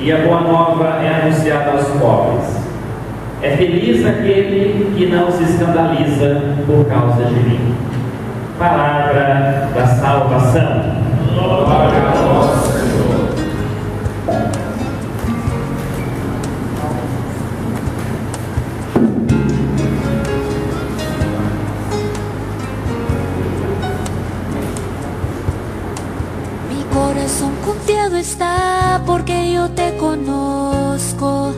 E a boa nova é anunciada aos pobres. É feliz aquele que não se escandaliza por causa de mim. Palavra da salvação. Glória a vós, Senhor. Mi corazón confiado está porque yo te conozco.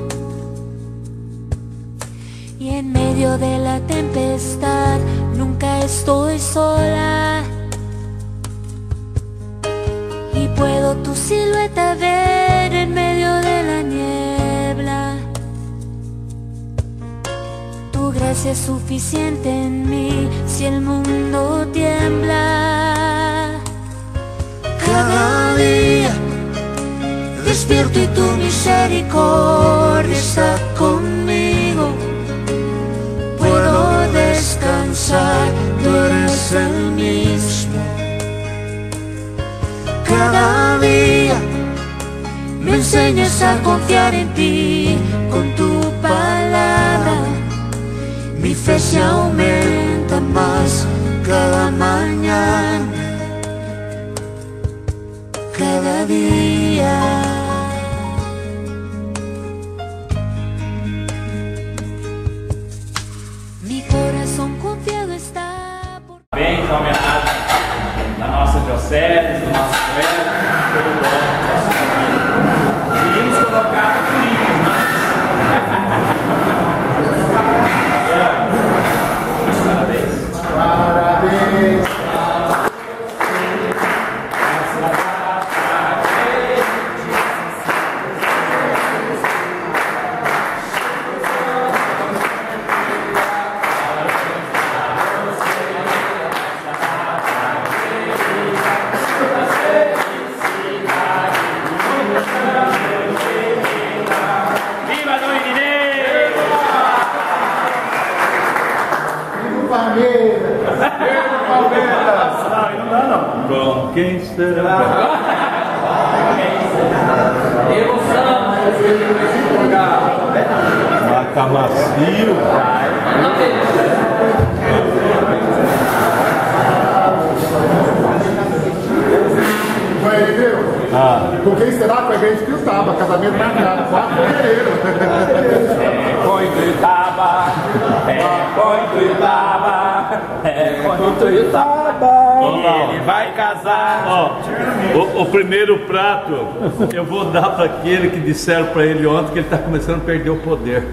Y en medio de la tempestad nunca estoy sola. Y puedo tu silueta ver en medio de la niebla. Tu gracia es suficiente en mí si el mundo tiembla. Cada día despierto y tu misericordia está conmigo. Puedo descansar, tú eres el mismo. Cada día me enseñas a confiar en ti con tu palabra. Mi fe se aumenta más cada mañana, cada día. Bem, em homenagem da nossa diocese, do nosso clero, todo o nosso família. Queríamos colocar filhos, mas... Parabéns! Parabéns! Tá macio. Com quem será que vai ganhar de Tuiutaba? Casamento marcado, 4 de fevereiro. Põe Tuiutaba, põe Tuiutaba, põe Tuiutaba. Ele vai casar. Ó, o primeiro prato eu vou dar para aquele que disseram para ele ontem que ele está começando a perder o poder.